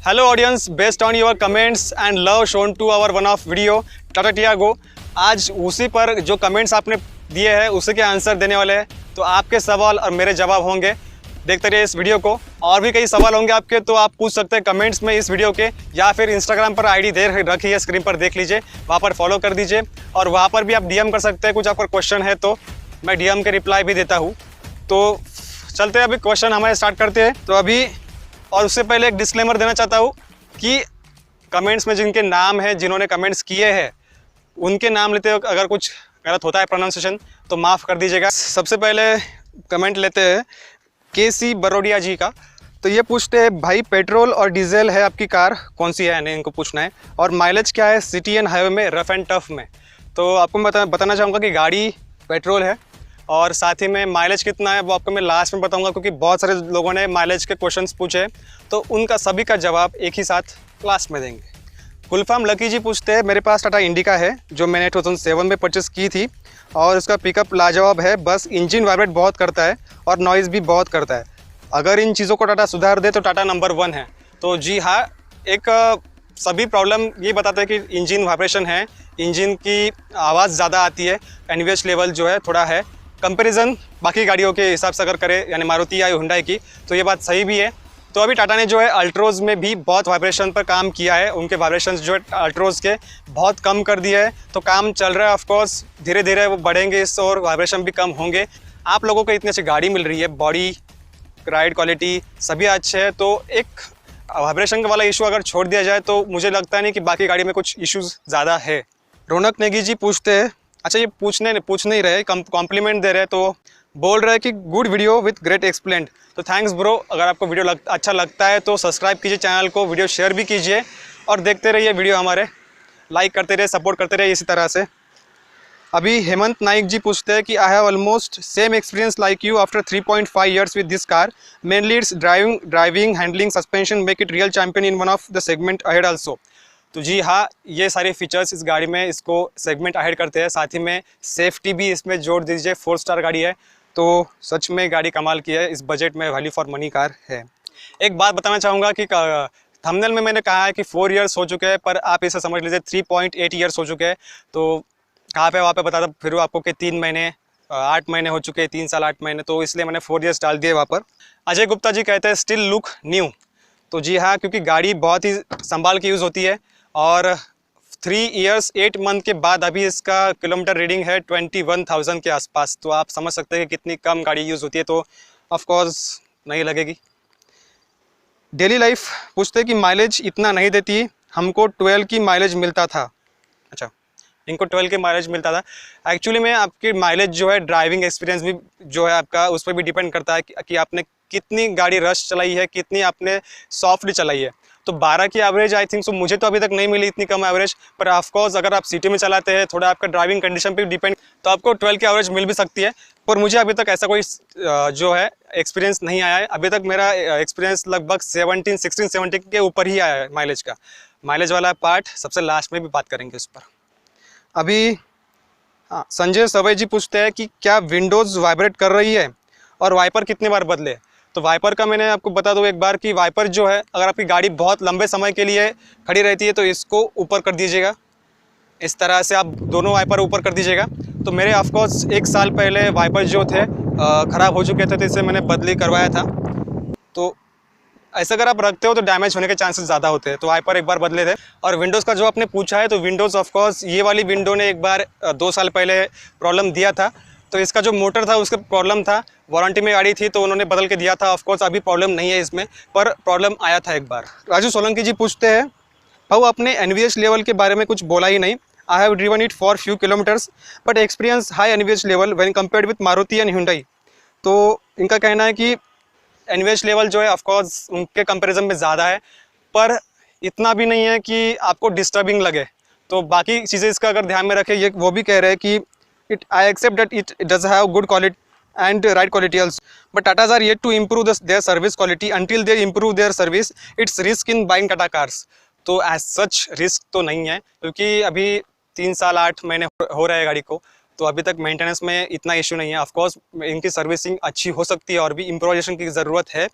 Hello audience, based on your comments and love shown to our one of video Tata Tiago, आज उसी पर जो comments आपने दिए हैं उसी के आंसर देने वाले हैं। तो आपके सवाल और मेरे जवाब होंगे, देखते रहिए इस वीडियो को। और भी कई सवाल होंगे आपके, तो आप पूछ सकते हैं कमेंट्स में इस वीडियो के, या फिर इंस्टाग्राम पर आईडी दे रखी है स्क्रीन पर, देख लीजिए, वहाँ पर फॉलो कर दीजिए। और वहाँ पर भी आप डीएम कर सकते हैं, कुछ आपका क्वेश्चन है तो मैं डीएम के रिप्लाई भी देता हूँ। तो चलते हैं, अभी क्वेश्चन हमारे स्टार्ट करते हैं। तो अभी और उससे पहले एक डिस्क्लेमर देना चाहता हूँ कि कमेंट्स में जिनके नाम हैं, जिन्होंने कमेंट्स किए हैं, उनके नाम लेते हुए अगर कुछ गलत होता है प्रोनाउंसिएशन तो माफ़ कर दीजिएगा। सबसे पहले कमेंट लेते हैं केसी बरोडिया जी का। तो ये पूछते हैं, भाई पेट्रोल और डीजल है आपकी कार, कौन सी है, नहीं इनको पूछना है, और माइलेज क्या है सिटी एंड हाईवे में, रफ एंड टफ में। तो आपको मैं बताना चाहूँगा कि गाड़ी पेट्रोल है और साथ ही में माइलेज कितना है वो आपको मैं लास्ट में बताऊंगा, क्योंकि बहुत सारे लोगों ने माइलेज के क्वेश्चंस पूछे, तो उनका सभी का जवाब एक ही साथ लास्ट में देंगे। कुलफाम लकी जी पूछते हैं, मेरे पास टाटा इंडिका है जो मैंने 2007 में परचेस की थी और उसका पिकअप लाजवाब है, बस इंजन वाइब्रेट बहुत करता है और नॉइज़ भी बहुत करता है। अगर इन चीज़ों को टाटा सुधार दे तो टाटा नंबर 1 है। तो जी हाँ, एक सभी प्रॉब्लम ये बताते हैं कि इंजन वाइब्रेशन है, इंजन की आवाज़ ज़्यादा आती है, एनवीएच लेवल जो है थोड़ा है कंपैरिजन बाकी गाड़ियों के हिसाब से अगर करें, यानी मारुति या हुंडई की, तो ये बात सही भी है। तो अभी टाटा ने जो है अल्ट्रोज़ में भी बहुत वाइब्रेशन पर काम किया है, उनके वाइब्रेशंस जो है अल्ट्रोज़ के बहुत कम कर दिए है। तो काम चल रहा है, ऑफकोर्स धीरे धीरे वो बढ़ेंगे इस और वाइब्रेशन भी कम होंगे। आप लोगों को इतनी अच्छी गाड़ी मिल रही है, बॉडी राइड क्वालिटी सभी अच्छे है, तो एक वाइब्रेशन वाला इशू अगर छोड़ दिया जाए तो मुझे लगता नहीं कि बाकी गाड़ी में कुछ इश्यूज़ ज़्यादा है। रौनक नेगी जी पूछते हैं, अच्छा ये पूछ नहीं रहे, कॉम्प्लीमेंट दे रहे हैं, तो बोल रहे हैं कि good video with great explain. तो थैंक्स ब्रो, अगर आपको वीडियो अच्छा लगता है तो सब्सक्राइब कीजिए चैनल को, वीडियो शेयर भी कीजिए और देखते रहिए वीडियो हमारे, लाइक करते रहिए, सपोर्ट करते रहिए इसी तरह से। अभी हेमंत नाइक जी पूछते हैं कि I have almost same experience like you after 3.5 years with this car, mainly it's driving handling suspension make it real champion in one of the segment ahead also. तो जी हाँ, ये सारे फीचर्स इस गाड़ी में इसको सेगमेंट अहेड करते हैं, साथ ही में सेफ्टी भी इसमें जोड़ दीजिए, 4 स्टार गाड़ी है, तो सच में गाड़ी कमाल की है, इस बजट में वैल्यू फॉर मनी कार है। एक बात बताना चाहूँगा कि थंबनेल में मैंने कहा है कि 4 years हो चुके हैं, पर आप इसे समझ लीजिए 3.8 years हो चुके हैं। तो कहाँ पे वहाँ पे बताता फिर आपको कि 3 महीने 8 महीने हो चुके हैं, 3 साल 8 महीने, तो इसलिए मैंने 4 years डाल दिए वहाँ पर। अजय गुप्ता जी कहते हैं स्टिल लुक न्यू। तो जी हाँ, क्योंकि गाड़ी बहुत ही संभाल के यूज़ होती है और 3 years 8 month के बाद अभी इसका किलोमीटर रीडिंग है 21,000 के आसपास। तो आप समझ सकते हैं कि कितनी कम गाड़ी यूज़ होती है, तो ऑफकोर्स नहीं लगेगी। डेली लाइफ पूछते हैं कि माइलेज इतना नहीं देती, हमको 12 की माइलेज मिलता था। अच्छा, इनको 12 के माइलेज मिलता था। एक्चुअली में आपकी माइलेज जो है ड्राइविंग एक्सपीरियंस भी जो है आपका, उस पर भी डिपेंड करता है कि आपने कितनी गाड़ी रश चलाई है, कितनी आपने सॉफ्टली चलाई है। तो 12 की एवरेज आई थिंक सो मुझे तो अभी तक नहीं मिली इतनी कम एवरेज, पर ऑफकोर्स अगर आप सिटी में चलाते हैं, थोड़ा आपका ड्राइविंग कंडीशन पे डिपेंड, तो आपको 12 की एवरेज मिल भी सकती है। पर मुझे अभी तक ऐसा कोई जो है एक्सपीरियंस नहीं आया है। अभी तक मेरा एक्सपीरियंस लगभग 16-17 के ऊपर ही आया है माइलेज का। माइलेज वाला पार्ट सबसे लास्ट में भी बात करेंगे उस पर। अभी हाँ, संजय सवई जी पूछते हैं कि क्या विंडोज़ वाइब्रेट कर रही है और वाइपर कितनी बार बदले। तो वाइपर का मैंने आपको बता दूं एक बार कि वाइपर जो है, अगर आपकी गाड़ी बहुत लंबे समय के लिए खड़ी रहती है तो इसको ऊपर कर दीजिएगा, इस तरह से आप दोनों वाइपर ऊपर कर दीजिएगा। तो मेरे ऑफकोर्स 1 साल पहले वाइपर जो थे ख़राब हो चुके थे, तो इससे मैंने बदली करवाया था। तो ऐसे अगर आप रखते हो तो डैमेज होने के चांसेस ज़्यादा होते हैं, तो वाइपर एक बार बदले थे। और विंडोज़ का जो आपने पूछा है, तो विंडोज़ ऑफकोर्स ये वाली विंडो ने एक बार 2 साल पहले प्रॉब्लम दिया था। तो इसका जो मोटर था उसका प्रॉब्लम था, वारंटी में गाड़ी थी तो उन्होंने बदल के दिया था। ऑफकोर्स अभी प्रॉब्लम नहीं है इसमें, पर प्रॉब्लम आया था एक बार। राजू सोलंकी जी पूछते हैं, भाऊ आपने एनवीएच लेवल के बारे में कुछ बोला ही नहीं। I have driven it for few kilometres but experience high NVH level when compared with Maruti and Hyundai. तो इनका कहना है कि एनवीएच लेवल जो है ऑफकोर्स उनके कंपैरिजन में ज़्यादा है, पर इतना भी नहीं है कि आपको डिस्टर्बिंग लगे। तो बाकी चीज़ें इसका अगर ध्यान में रखें, ये वो भी कह रहे हैं कि I accept that it does have good quality and ride quality also, but Tatas are yet to improve their service quality. Until they improve their service, it's risk in buying Tata cars. तो as such risk तो नहीं है, क्योंकि अभी 3 साल 8 महीने हो रहे हैं गाड़ी को, तो अभी तक मेंटेनेंस में इतना इशू नहीं है। ऑफकोर्स इनकी सर्विसिंग अच्छी हो सकती है और भी इम्प्रोवाइजेशन की ज़रूरत है,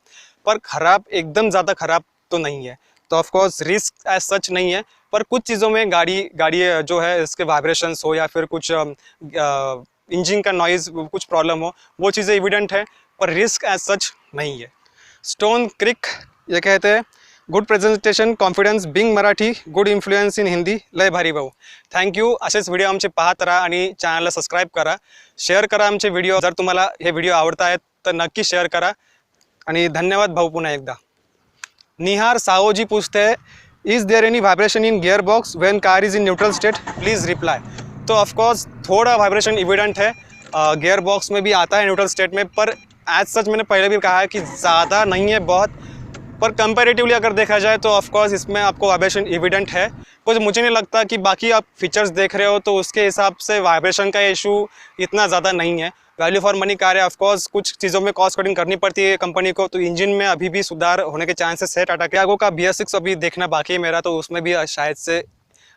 पर ख़राब एकदम ज़्यादा ख़राब तो नहीं है। तो of course risk as such नहीं है, पर कुछ चीज़ों में गाड़ी जो है इसके वाइब्रेशंस हो या फिर कुछ इंजन का नॉइज़ कुछ प्रॉब्लम हो, वो चीज़ें एविडेंट है, पर रिस्क एज सच नहीं है। स्टोन क्रिक ये कहते हैं good presentation confidence being Marathi good influence in Hindi लय भारी भाऊ। थँक्यू. असेच व्हिडिओ आमचे पाहत राहा आणि चॅनलला सबस्क्राईब करा, शेअर करा आमचे व्हिडिओ. जर तुम्हाला हे व्हिडिओ आवडत आहेत तर नक्की शेअर करा आणि धन्यवाद भाऊ पुन्हा एकदा. निहार साओजी पूछते हैं is there any vibration in gear box when car is in neutral state, please reply. तो ऑफकोर्स थोड़ा वाइब्रेशन एविडेंट है, गियर बॉक्स में भी आता है न्यूट्रल स्टेट में, पर एज सच मैंने पहले भी कहा है कि ज़्यादा नहीं है बहुत, पर कंपैरेटिवली अगर देखा जाए तो ऑफकोर्स इसमें आपको वाइब्रेशन एविडेंट है. कुछ मुझे नहीं लगता कि बाकी आप फीचर्स देख रहे हो तो उसके हिसाब से वाइब्रेशन का इशू इतना ज़्यादा नहीं है. वैल्यू फॉर मनी कार है, ऑफकोर्स कुछ चीज़ों में कॉस्ट कटिंग करनी पड़ती है कंपनी को, तो इंजन में अभी भी सुधार होने के चांसेस है. टाटा टियागो का BS6 अभी देखना बाकी है मेरा, तो उसमें भी शायद से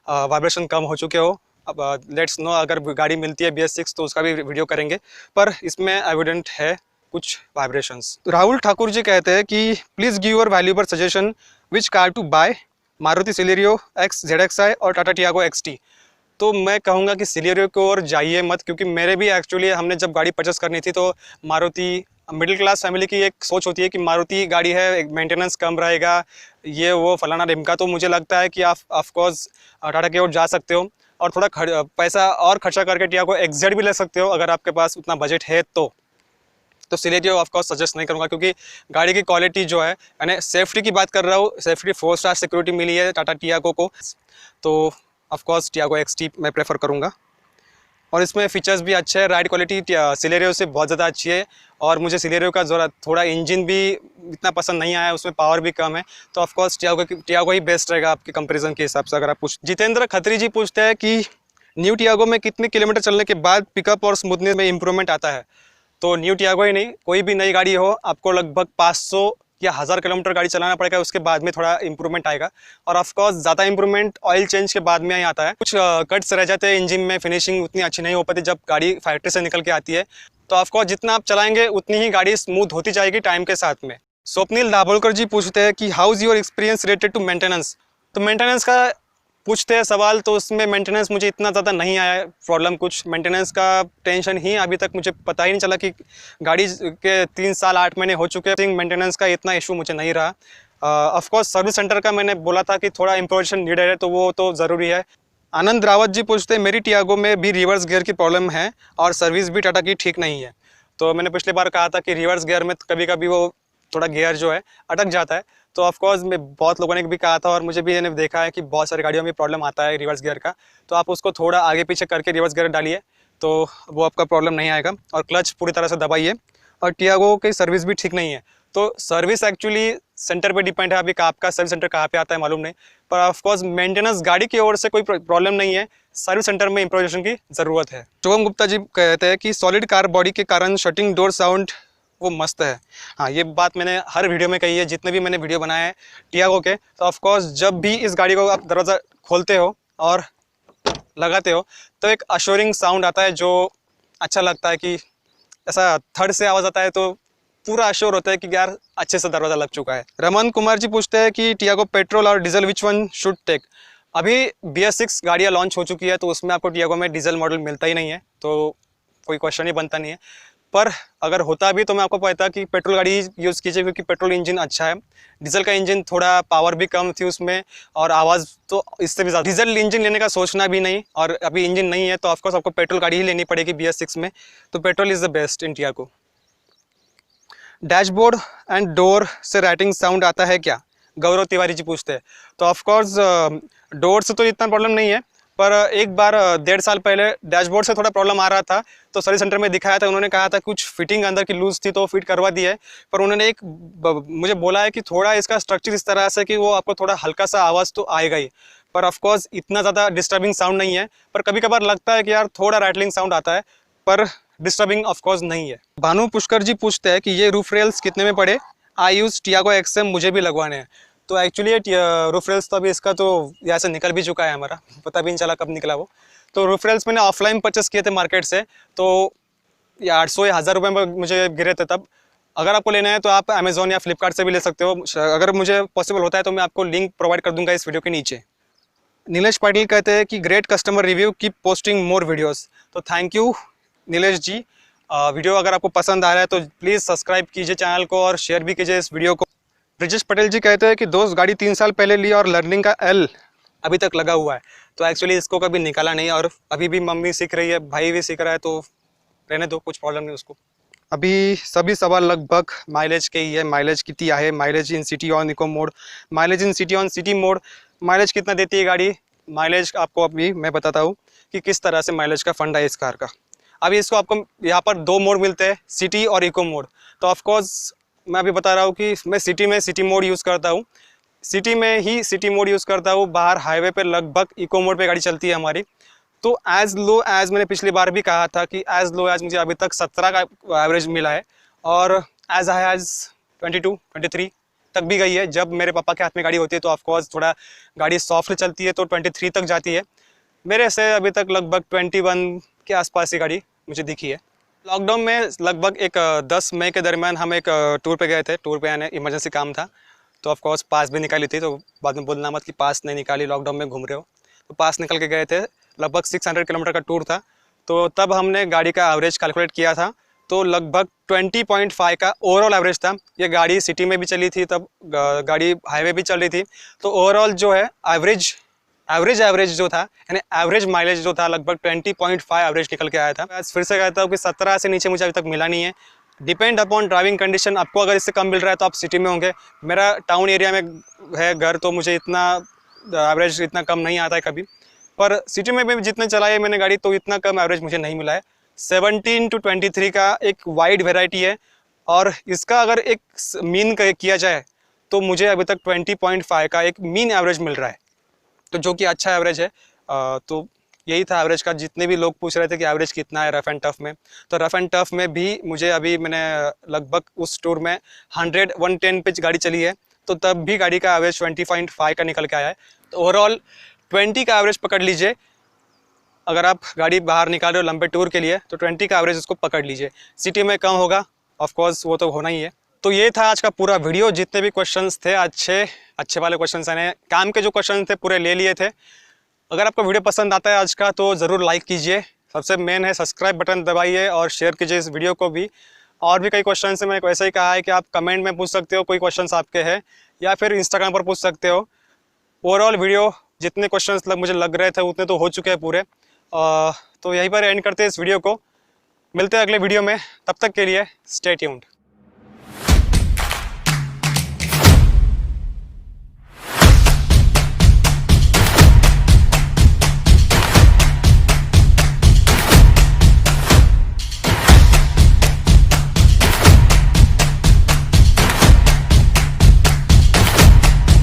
वाइब्रेशन कम हो चुके हो. अब लेट्स नो, अगर गाड़ी मिलती है BS6 तो उसका भी वीडियो करेंगे, पर इसमें एविडेंट है कुछ वाइब्रेशंस. राहुल ठाकुर जी कहते हैं कि please give your valuable suggestion which car to buy, Maruti Celerio X ZXi और टाटा टियागो XT. तो मैं कहूँगा कि सिलेरियो की ओर जाइए मत, क्योंकि मेरे भी एक्चुअली हमने जब गाड़ी परचेस करनी थी तो मारुति, मिडिल क्लास फैमिली की एक सोच होती है कि मारुति गाड़ी है, मेंटेनेंस कम रहेगा, ये वो फलाना ढिमका. तो मुझे लगता है कि आप ऑफकोर्स टाटा की ओर जा सकते हो और थोड़ा पैसा और खर्चा करके टियागो XZ भी ले सकते हो अगर आपके पास उतना बजट है तो सिलेरियो ऑफकोर्स सजेस्ट नहीं करूँगा, क्योंकि गाड़ी की क्वालिटी जो है, यानी सेफ्टी की बात कर रहा हूँ, सेफ्टी 4 स्टार सिक्योरिटी मिली है टाटा टियागो को, तो ऑफकोर्स टियागो XT मैं प्रेफर करूँगा. और इसमें फीचर्स भी अच्छे हैं, राइड क्वालिटी सिलेरियो से बहुत ज़्यादा अच्छी है, और मुझे सिलेरियो का थोड़ा इंजन भी इतना पसंद नहीं आया, उसमें पावर भी कम है, तो ऑफकोर्स टियागो ही बेस्ट रहेगा आपके कंपेरिजन के हिसाब से अगर आप पूछ. जितेंद्र खत्री जी पूछते हैं कि न्यू टियागो में कितने किलोमीटर चलने के बाद पिकअप और स्मूथनेस में इम्प्रूवमेंट आता है. तो न्यू टियागो ही नहीं, कोई भी नई गाड़ी हो, आपको लगभग 500 या 1000 किलोमीटर गाड़ी चलाना पड़ेगा, उसके बाद में थोड़ा इंप्रूवमेंट आएगा. और ऑफकोर्स ज़्यादा इंप्रूवमेंट ऑयल चेंज के बाद में ही आता है. कुछ कट्स रह जाते हैं इंजन में, फिनिशिंग उतनी अच्छी नहीं हो पाती जब गाड़ी फैक्ट्री से निकल के आती है. तो ऑफकोर्स जितना आप चलाएंगे उतनी ही गाड़ी स्मूथ होती जाएगी टाइम के साथ में. स्वप्निल दाभोलकर जी पूछते हैं कि how is your experience related to maintenance. तो मेंटेनेंस का पूछते हैं सवाल, तो उसमें मेंटेनेंस मुझे इतना ज़्यादा नहीं आया प्रॉब्लम. कुछ मेंटेनेंस का टेंशन ही अभी तक मुझे पता ही नहीं चला कि गाड़ी के 3 साल 8 महीने हो चुके हैं, मेंटेनेंस का इतना इशू मुझे नहीं रहा. ऑफकोर्स सर्विस सेंटर का मैंने बोला था कि थोड़ा इम्प्रूवेशन नीडेड है, तो वो तो ज़रूरी है. आनंद रावत जी पूछते हैं मेरी टियागो में भी रिवर्स गियर की प्रॉब्लम है और सर्विस भी टाटा की ठीक नहीं है. तो मैंने पिछली बार कहा था कि रिवर्स गियर में कभी कभी वो थोड़ा गियर जो है अटक जाता है. तो ऑफकोर्स मैं बहुत लोगों ने भी कहा था और मुझे भी मैंने देखा है कि बहुत सारी गाड़ियों में प्रॉब्लम आता है रिवर्स गियर का. तो आप उसको थोड़ा आगे पीछे करके रिवर्स गियर डालिए तो वो आपका प्रॉब्लम नहीं आएगा. और क्लच पूरी तरह से दबाइए. और टियागो की सर्विस भी ठीक नहीं है, तो सर्विस एक्चुअली सेंटर पे डिपेंड है. अभी आपका सर्विस सेंटर कहाँ पे आता है मालूम नहीं, पर ऑफकोर्स मेंटेनेंस गाड़ी की ओर से कोई प्रॉब्लम नहीं है, सर्विस सेंटर में इम्प्रोवेशन की ज़रूरत है. शुभम गुप्ता जी कहते हैं कि सॉलिड कार बॉडी के कारण शटिंग डोर साउंड वो मस्त है. हाँ, ये बात मैंने हर वीडियो में कही है, जितने भी मैंने वीडियो बनाए हैं टियागो के. तो ऑफकोर्स जब भी इस गाड़ी को आप दरवाज़ा खोलते हो और लगाते हो तो एक अश्योरिंग साउंड आता है जो अच्छा लगता है, कि ऐसा थर्ड से आवाज़ आता है तो पूरा अश्योर होता है कि यार अच्छे से दरवाज़ा लग चुका है. रमन कुमार जी पूछते हैं कि टियागो पेट्रोल और diesel which one should take. अभी BS6 गाड़ियाँ लॉन्च हो चुकी है, तो उसमें आपको टियागो में डीजल मॉडल मिलता ही नहीं है, तो कोई क्वेश्चन ही बनता नहीं है. पर अगर होता भी तो मैं आपको कहता कि पेट्रोल गाड़ी यूज़ कीजिए, क्योंकि पेट्रोल इंजन अच्छा है. डीजल का इंजन थोड़ा पावर भी कम थी उसमें और आवाज़ तो इससे भी ज़्यादा. डीजल इंजन लेने का सोचना भी नहीं, और अभी इंजन नहीं है तो ऑफकोर्स आपको पेट्रोल गाड़ी ही लेनी पड़ेगी BS6 में. तो petrol is the best in Tiago. Dashboard and door से राइटिंग साउंड आता है क्या, गौरव तिवारी जी पूछते हैं. तो ऑफकोर्स डोर से तो इतना प्रॉब्लम नहीं है, पर एक बार 1.5 साल पहले डैशबोर्ड से थोड़ा प्रॉब्लम आ रहा था, तो सर्विस सेंटर में दिखाया था. उन्होंने कहा था कुछ फिटिंग अंदर की लूज थी तो फिट करवा दी है, पर उन्होंने मुझे बोला है कि थोड़ा इसका स्ट्रक्चर इस तरह से कि वो आपको थोड़ा हल्का सा आवाज़ तो आएगा ही, पर ऑफकोर्स इतना ज़्यादा डिस्टर्बिंग साउंड नहीं है. पर कभी कभार लगता है कि यार थोड़ा रैटलिंग साउंड आता है, पर डिस्टर्बिंग ऑफकोर्स नहीं है. भानु पुष्कर जी पूछते हैं कि ये रूफ रेल्स कितने में पड़े, आई यूज़ टियागो XM, मुझे भी लगवाने हैं. तो एक्चुअली रूफ रेल्स तो अभी इसका तो यहाँ से निकल भी चुका है, हमारा पता भी नहीं चला कब निकला वो. तो रूफ रेल्स मैंने ऑफलाइन परचेस किए थे मार्केट से, तो ये 800 या 1000 रुपये में मुझे गिरे थे तब. अगर आपको लेना है तो आप अमेजोन या फ्लिपकार्ट से भी ले सकते हो। अगर मुझे पॉसिबल होता है तो मैं आपको लिंक प्रोवाइड कर दूंगा इस वीडियो के नीचे। नीलेश पाटिल कहते हैं कि great customer review, keep posting more videos. तो thank you Nilesh ji. Video अगर आपको पसंद आ रहा है तो प्लीज़ सब्सक्राइब कीजिए चैनल को और शेयर भी कीजिए इस वीडियो को। ब्रिजेश पटेल जी कहते हैं कि दोस्त गाड़ी 3 साल पहले ली और लर्निंग का एल अभी तक लगा हुआ है। तो एक्चुअली इसको कभी निकाला नहीं और अभी भी मम्मी सीख रही है, भाई भी सीख रहा है, तो रहने दो, कुछ प्रॉब्लम नहीं उसको। अभी सभी सवाल लगभग माइलेज के ही है। माइलेज कितनी है, mileage in city on eco mode, mileage in city on city mode, mileage कितना देती है गाड़ी। माइलेज आपको अभी मैं बताता हूँ कि किस तरह से माइलेज का फंडा है इस कार का। अभी इसको आपको यहाँ पर 2 मोड मिलते हैं, सिटी और इको मोड। तो ऑफकोर्स मैं अभी बता रहा हूँ कि मैं सिटी में सिटी मोड यूज़ करता हूँ, सिटी में ही सिटी मोड यूज़ करता हूँ। बाहर हाईवे पे लगभग इको मोड पे गाड़ी चलती है हमारी। तो एज़ लो एज़ मैंने पिछली बार भी कहा था कि एज़ लो एज़ मुझे अभी तक 17 का एवरेज मिला है और एज़ हाई एज़ 22 23 तक भी गई है। जब मेरे पापा के हाथ में गाड़ी होती है तो ऑफकोर्स थोड़ा गाड़ी सॉफ्ट चलती है तो 23 तक जाती है। मेरे से अभी तक लगभग 21 के आसपास ही गाड़ी मुझे दिखी है। लॉकडाउन में लगभग एक 10 मई के दरमियान हम एक टूर पे गए थे। टूर पे आने इमरजेंसी काम था तो ऑफकोर्स पास भी निकाली थी। तो बाद में बोलना मत कि पास नहीं निकाली, लॉकडाउन में घूम रहे हो। तो पास निकल के गए थे। लगभग 600 किलोमीटर का टूर था। तो तब हमने गाड़ी का एवरेज कैलकुलेट किया था तो लगभग 20.5 का ओवरऑल एवरेज था। ये गाड़ी सिटी में भी चली थी, तब गाड़ी हाईवे भी चल रही थी। तो ओवरऑल जो है एवरेज जो था, यानी एवरेज माइलेज जो था लगभग 20.5 एवरेज निकल के आया था। मैं फिर से कहता हूँ कि 17 से नीचे मुझे अभी तक मिला नहीं है। Depend upon driving condition. आपको अगर इससे कम मिल रहा है तो आप सिटी में होंगे। मेरा टाउन एरिया में है घर तो मुझे इतना एवरेज इतना कम नहीं आता है कभी, पर सिटी में भी जितने चलाई है मैंने गाड़ी तो इतना कम एवरेज मुझे नहीं मिला है। 17 to 23 का एक वाइड वेराइटी है और इसका अगर एक मीन किया जाए तो मुझे अभी तक 20.5 का एक मीन एवरेज मिल रहा है, तो जो कि अच्छा एवरेज है। तो यही था एवरेज का। जितने भी लोग पूछ रहे थे कि एवरेज कितना है रफ़ एंड टफ़ में, तो रफ़ एंड टफ़ में भी मुझे अभी मैंने लगभग उस टूर में 110 पे गाड़ी चली है तो तब भी गाड़ी का एवरेज 20.5 का निकल के आया है। तो ओवरऑल 20 का एवरेज पकड़ लीजिए। अगर आप गाड़ी बाहर निकाल रहे हो लंबे टूर के लिए तो 20 का एवरेज उसको पकड़ लीजिए। सिटी में कम होगा ऑफकोर्स, वो तो होना ही है। तो ये था आज का पूरा वीडियो। जितने भी क्वेश्चंस थे अच्छे वाले क्वेश्चंस आने, काम के जो क्वेश्चन थे पूरे ले लिए थे। अगर आपको वीडियो पसंद आता है आज का तो ज़रूर लाइक कीजिए। सबसे मेन है सब्सक्राइब बटन दबाइए और शेयर कीजिए इस वीडियो को भी। और भी कई क्वेश्चन है, मैंने वैसे ही कहा है कि आप कमेंट में पूछ सकते हो कोई क्वेश्चन आपके हैं, या फिर इंस्टाग्राम पर पूछ सकते हो। ओवरऑल वीडियो जितने क्वेश्चंस मुझे लग रहे थे उतने तो हो चुके हैं पूरे। तो यहीं पर एंड करते हैं इस वीडियो को। मिलते हैं अगले वीडियो में, तब तक के लिए स्टे ट्यून्ड।